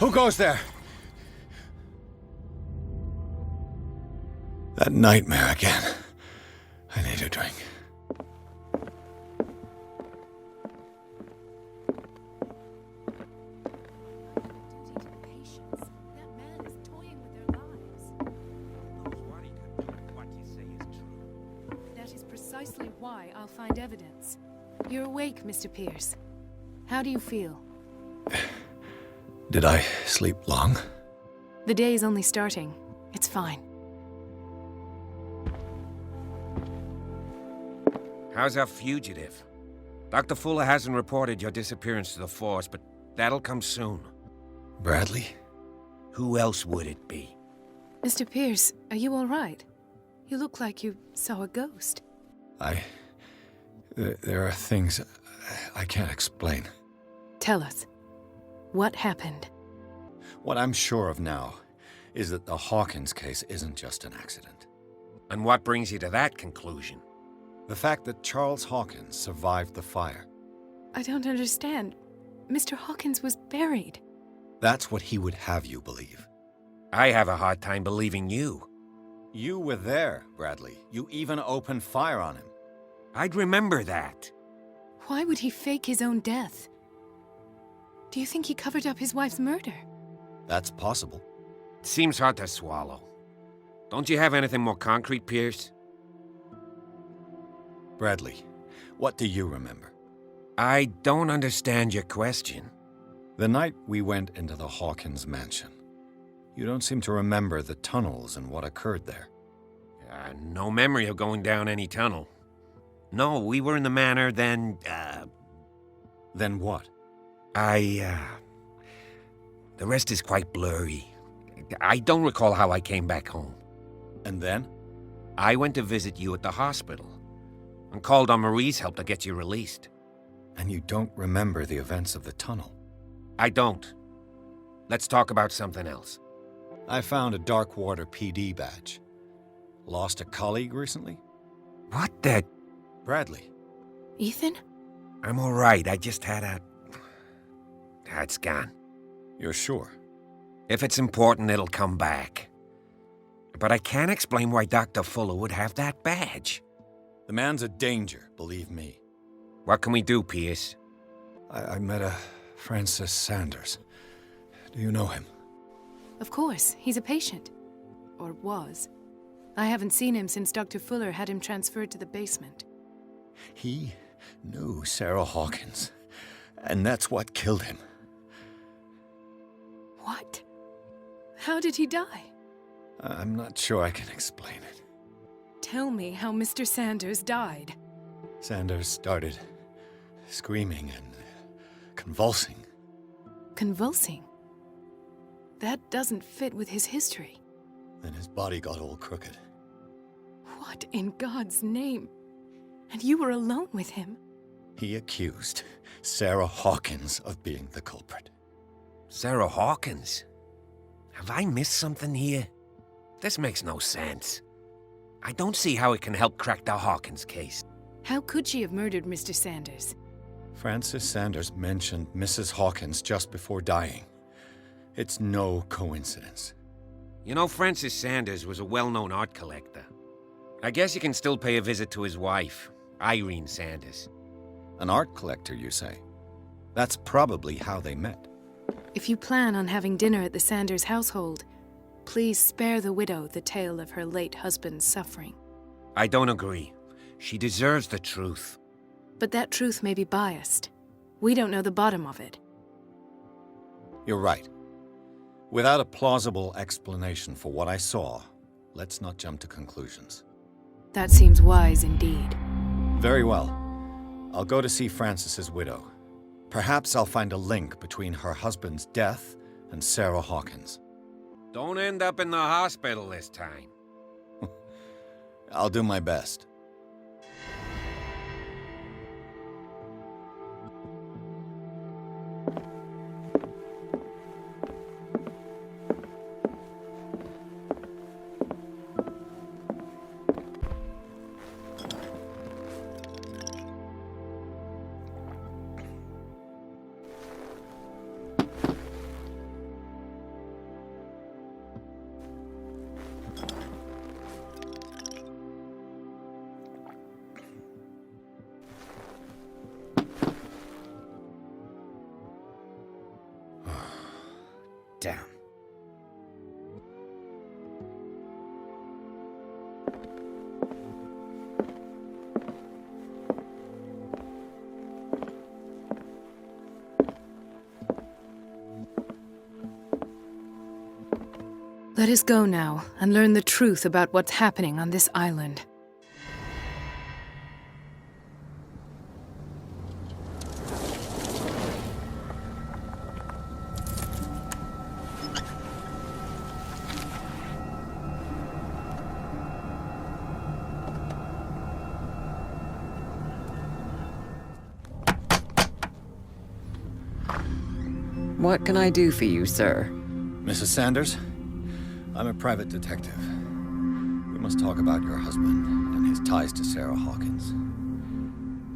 Who goes there? That nightmare again. I need a drink. Precisely why I'll find evidence. You're awake, Mr. Pierce. How do you feel? Did I sleep long? The day is only starting. It's fine. How's our fugitive? Dr. Fuller hasn't reported your disappearance to the force, but that'll come soon. Bradley? Who else would it be? Mr. Pierce, are you all right? You look like you saw a ghost. There are things I can't explain. Tell us. What happened? What I'm sure of now is that the Hawkins case isn't just an accident. And what brings you to that conclusion? The fact that Charles Hawkins survived the fire. I don't understand. Mr. Hawkins was buried. That's what he would have you believe. I have a hard time believing you. You were there, Bradley. You even opened fire on him. I'd remember that. Why would he fake his own death? Do you think he covered up his wife's murder? That's possible. It seems hard to swallow. Don't you have anything more concrete, Pierce? Bradley, what do you remember? I don't understand your question. The night we went into the Hawkins mansion. You don't seem to remember the tunnels and what occurred there. No memory of going down any tunnel. No, we were in the manor, then, Then what? The rest is quite blurry. I don't recall how I came back home. And then? I went to visit you at the hospital, and called on Marie's help to get you released. And you don't remember the events of the tunnel? I don't. Let's talk about something else. I found a Darkwater PD badge. Lost a colleague recently? What the... Bradley. Ethan? I'm all right. I just had a... It's gone. You're sure? If it's important, it'll come back. But I can't explain why Dr. Fuller would have that badge. The man's a danger, believe me. What can we do, Pierce? I met a Francis Sanders. Do you know him? Of course, he's a patient. Or was. I haven't seen him since Dr. Fuller had him transferred to the basement. He knew Sarah Hawkins, and that's what killed him. What? How did he die? I'm not sure I can explain it. Tell me how Mr. Sanders died. Sanders started screaming and convulsing. Convulsing? That doesn't fit with his history. Then his body got all crooked. What in God's name? And you were alone with him? He accused Sarah Hawkins of being the culprit. Sarah Hawkins? Have I missed something here? This makes no sense. I don't see how it can help crack the Hawkins case. How could she have murdered Mr. Sanders? Francis Sanders mentioned Mrs. Hawkins just before dying. It's no coincidence. You know, Francis Sanders was a well-known art collector. I guess you can still pay a visit to his wife, Irene Sanders. An art collector, you say? That's probably how they met. If you plan on having dinner at the Sanders household, please spare the widow the tale of her late husband's suffering. I don't agree. She deserves the truth. But that truth may be biased. We don't know the bottom of it. You're right. Without a plausible explanation for what I saw, let's not jump to conclusions. That seems wise indeed. Very well. I'll go to see Francis's widow. Perhaps I'll find a link between her husband's death and Sarah Hawkins. Don't end up in the hospital this time. I'll do my best. down. Let us go now and learn the truth about what's happening on this island. What can I do for you, sir? Mrs. Sanders, I'm a private detective. We must talk about your husband and his ties to Sarah Hawkins.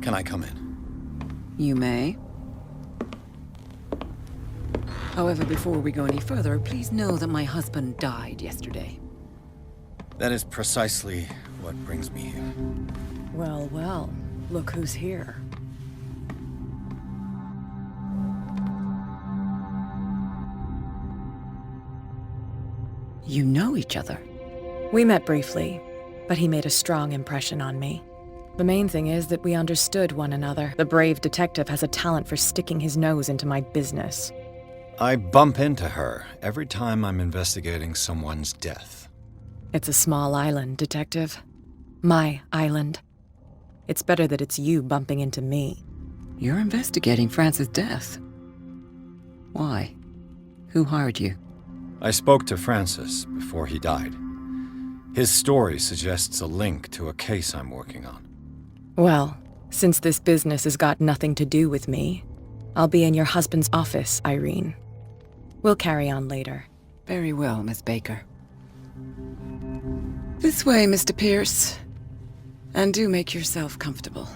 Can I come in? You may. However, before we go any further, please know that my husband died yesterday. That is precisely what brings me here. Well, well, look who's here. You know each other. We met briefly, but he made a strong impression on me. The main thing is that we understood one another. The brave detective has a talent for sticking his nose into my business. I bump into her every time I'm investigating someone's death. It's a small island, detective. My island. It's better that it's you bumping into me. You're investigating Francis' death. Why? Who hired you? I spoke to Francis before he died. His story suggests a link to a case I'm working on. Well, since this business has got nothing to do with me, I'll be in your husband's office, Irene. We'll carry on later. Very well, Miss Baker. This way, Mr. Pierce. And do make yourself comfortable.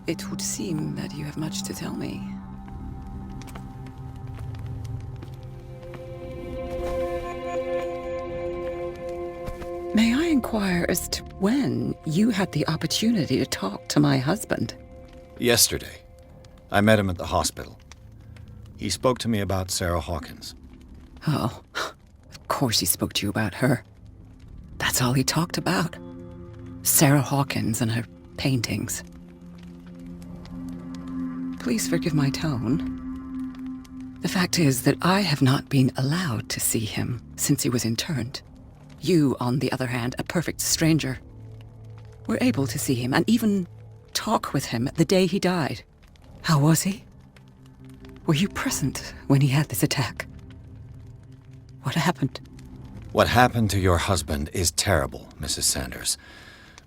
It would seem that you have much to tell me. May I inquire as to when you had the opportunity to talk to my husband? Yesterday, I met him at the hospital. He spoke to me about Sarah Hawkins. Oh, of course he spoke to you about her. That's all he talked about. Sarah Hawkins and her paintings. Please forgive my tone. The fact is that I have not been allowed to see him since he was interned. You, on the other hand, a perfect stranger, were able to see him and even talk with him the day he died. How was he? Were you present when he had this attack? What happened? What happened to your husband is terrible, Mrs. Sanders.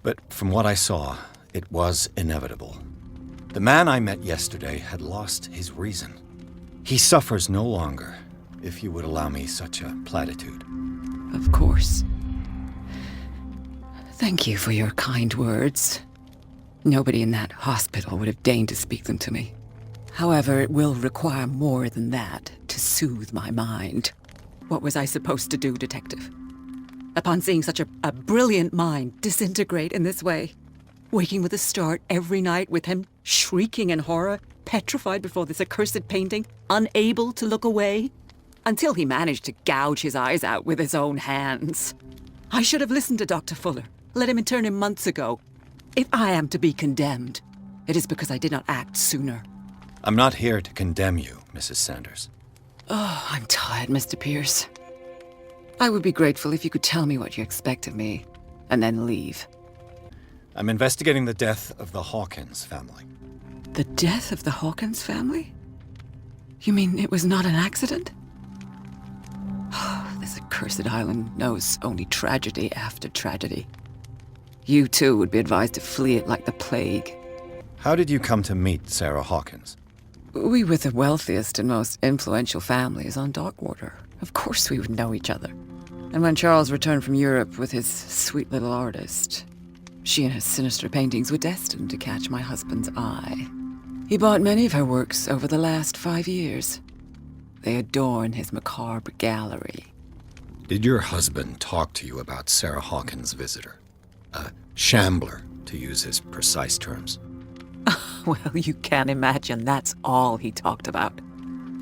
But from what I saw, it was inevitable. The man I met yesterday had lost his reason. He suffers no longer, if you would allow me such a platitude. Of course. Thank you for your kind words. Nobody in that hospital would have deigned to speak them to me. However, it will require more than that to soothe my mind. What was I supposed to do, Detective? Upon seeing such a brilliant mind disintegrate in this way, waking with a start every night with him shrieking in horror, petrified before this accursed painting, unable to look away, until he managed to gouge his eyes out with his own hands. I should have listened to Dr. Fuller, let him intern him months ago. If I am to be condemned, it is because I did not act sooner. I'm not here to condemn you, Mrs. Sanders. Oh, I'm tired, Mr. Pierce. I would be grateful if you could tell me what you expect of me, and then leave. I'm investigating the death of the Hawkins family. The death of the Hawkins family? You mean it was not an accident? This accursed island knows only tragedy after tragedy. You too would be advised to flee it like the plague. How did you come to meet Sarah Hawkins? We were the wealthiest and most influential families on Darkwater. Of course we would know each other. And when Charles returned from Europe with his sweet little artist, she and her sinister paintings were destined to catch my husband's eye. He bought many of her works over the last 5 years. They adorn his macabre gallery. Did your husband talk to you about Sarah Hawkins' visitor? A shambler, to use his precise terms. Well, you can imagine that's all he talked about.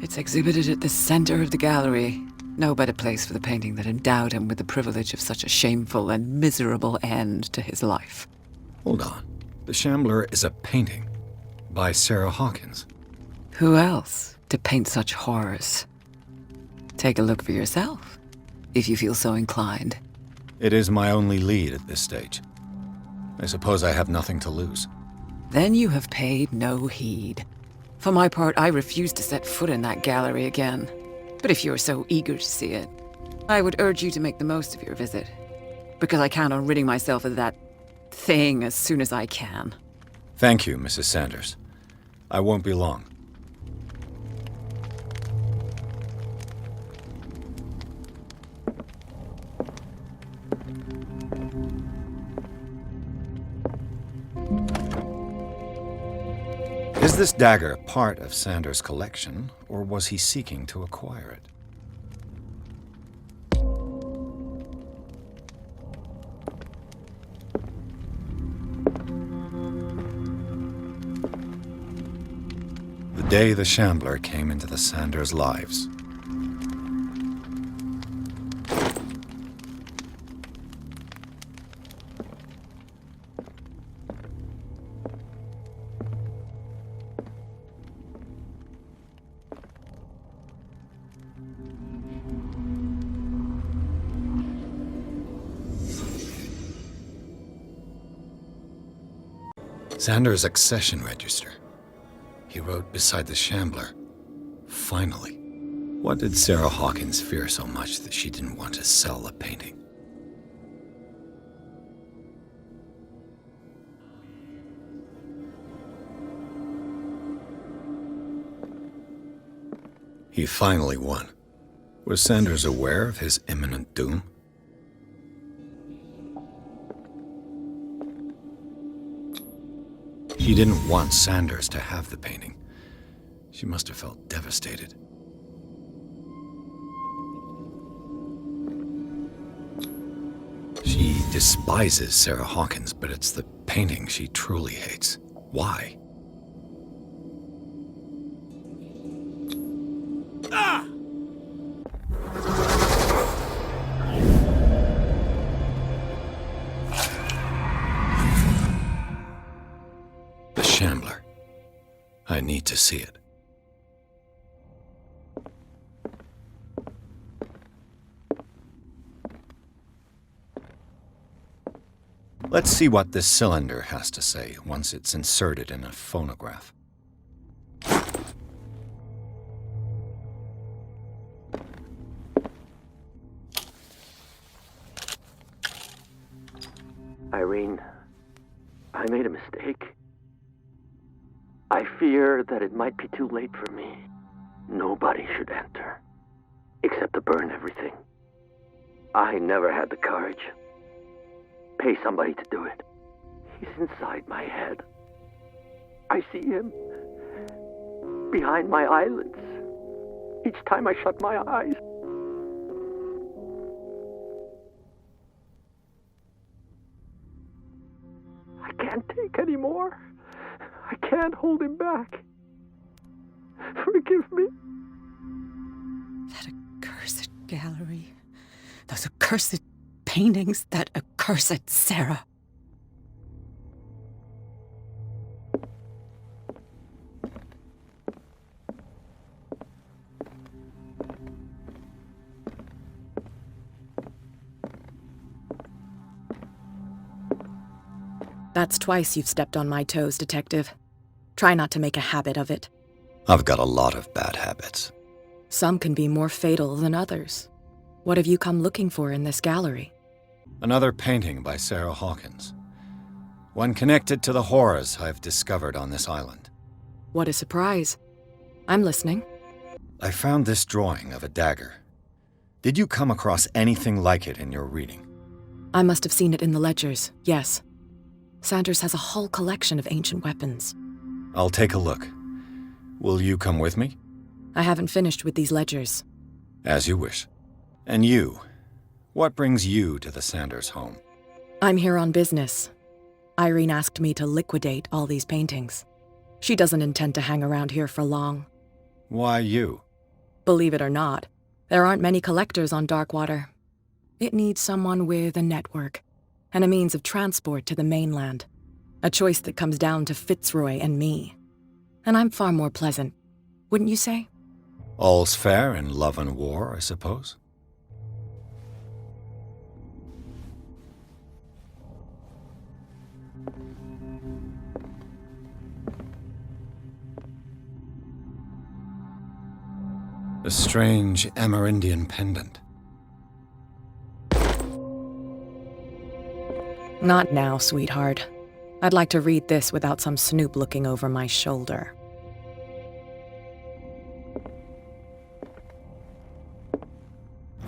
It's exhibited at the center of the gallery, No better place for the painting that endowed him with the privilege of such a shameful and miserable end to his life. Hold on. The Shambler is a painting by Sarah Hawkins. Who else to paint such horrors? Take a look for yourself, if you feel so inclined. It is my only lead at this stage. I suppose I have nothing to lose. Then you have paid no heed. For my part, I refuse to set foot in that gallery again. But if you're so eager to see it, I would urge you to make the most of your visit. Because I count on ridding myself of that thing as soon as I can. Thank you, Mrs. Sanders. I won't be long. Is this dagger part of Sanders' collection, or was he seeking to acquire it? The day the Shambler came into the Sanders' lives. Sanders' accession register. He wrote beside the Shambler, "Finally." What did Sarah Hawkins fear so much that she didn't want to sell the painting? He finally won. Was Sanders aware of his imminent doom? She didn't want Sanders to have the painting. She must have felt devastated. She despises Sarah Hawkins, but it's the painting she truly hates. Why? The Shambler. I need to see it. Let's see what this cylinder has to say once it's inserted in a phonograph. Irene, I made a mistake. I fear that it might be too late for me. Nobody should enter, except to burn everything. I never had the courage. Pay somebody to do it. He's inside my head. I see him behind my eyelids each time I shut my eyes. I can't take any more. I can't hold him back. Forgive me. That accursed gallery. Those accursed paintings. That accursed Sarah. That's twice you've stepped on my toes, Detective. Try not to make a habit of it. I've got a lot of bad habits. Some can be more fatal than others. What have you come looking for in this gallery? Another painting by Sarah Hawkins. One connected to the horrors I've discovered on this island. What a surprise. I'm listening. I found this drawing of a dagger. Did you come across anything like it in your reading? I must have seen it in the ledgers, yes. Sanders has a whole collection of ancient weapons. I'll take a look. Will you come with me? I haven't finished with these ledgers. As you wish. And you? What brings you to the Sanders home? I'm here on business. Irene asked me to liquidate all these paintings. She doesn't intend to hang around here for long. Why you? Believe it or not, There aren't many collectors on Darkwater. It needs someone with a network, and a means of transport to the mainland. A choice that comes down to Fitzroy and me. And I'm far more pleasant, wouldn't you say? All's fair in love and war, I suppose. A strange Amerindian pendant. Not now, sweetheart. I'd like to read this without some snoop looking over my shoulder.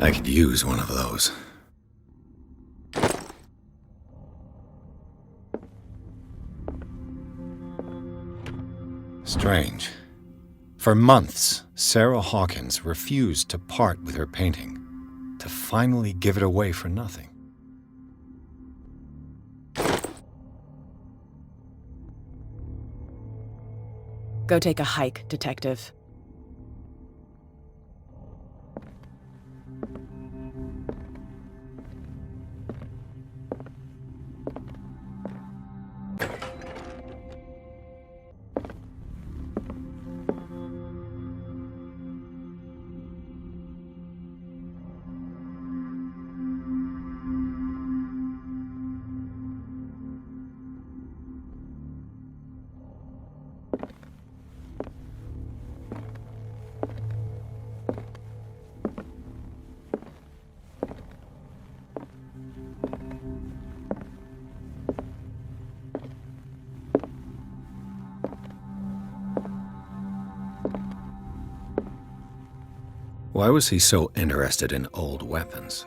I could use one of those. Strange. For months, Sarah Hawkins refused to part with her painting, to finally give it away for nothing. Go take a hike, Detective. Why was he so interested in old weapons?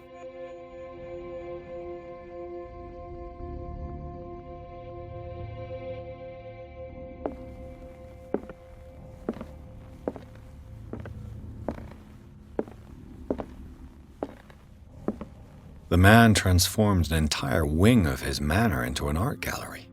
The man transformed an entire wing of his manor into an art gallery.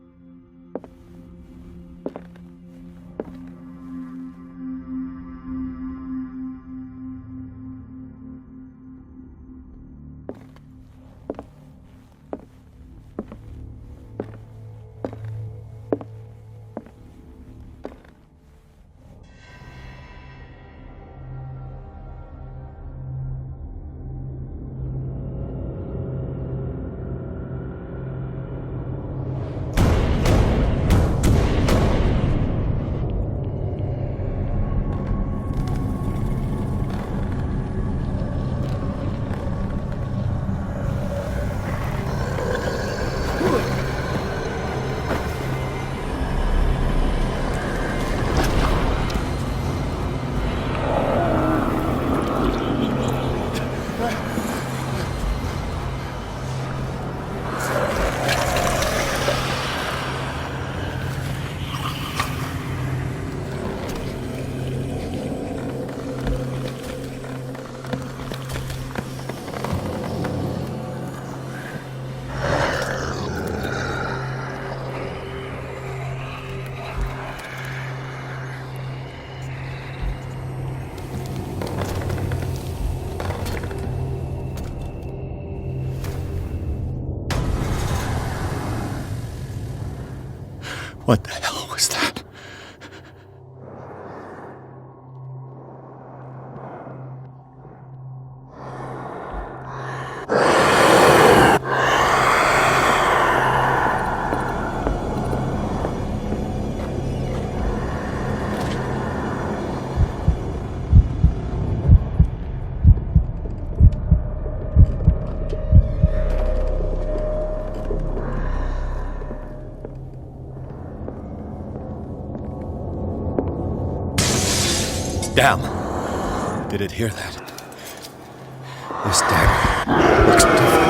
What the hell was that? Damn! Did it hear that? This dagger looks different.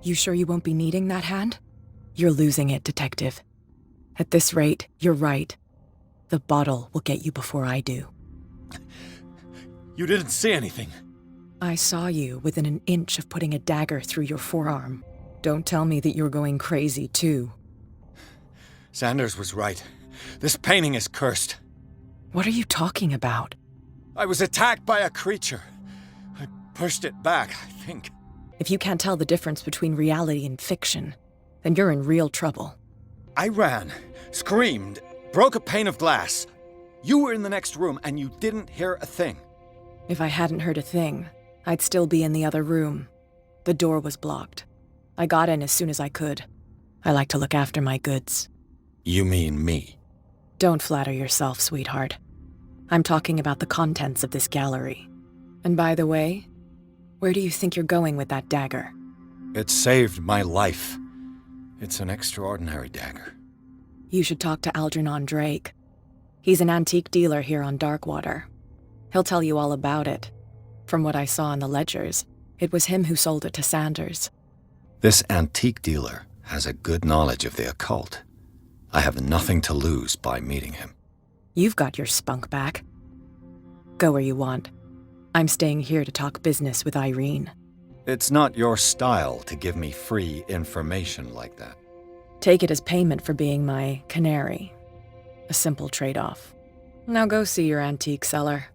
You sure you won't be needing that hand? You're losing it, Detective. At this rate, you're right. The bottle will get you before I do. You didn't see anything. I saw you within an inch of putting a dagger through your forearm. Don't tell me that you're going crazy, too. Sanders was right. This painting is cursed. What are you talking about? I was attacked by a creature. I pushed it back, I think. If you can't tell the difference between reality and fiction, then you're in real trouble. I ran, screamed, broke a pane of glass. You were in the next room and you didn't hear a thing. If I hadn't heard a thing, I'd still be in the other room. The door was blocked. I got in as soon as I could. I like to look after my goods. You mean me? Don't flatter yourself, sweetheart. I'm talking about the contents of this gallery. And by the way, where do you think you're going with that dagger? It saved my life. It's an extraordinary dagger. You should talk to Algernon Drake. He's an antique dealer here on Darkwater. He'll tell you all about it. From what I saw in the ledgers, it was him who sold it to Sanders. This antique dealer has a good knowledge of the occult. I have nothing to lose by meeting him. You've got your spunk back. Go where you want. I'm staying here to talk business with Irene. It's not your style to give me free information like that. Take it as payment for being my canary. A simple trade-off. Now go see your antique seller.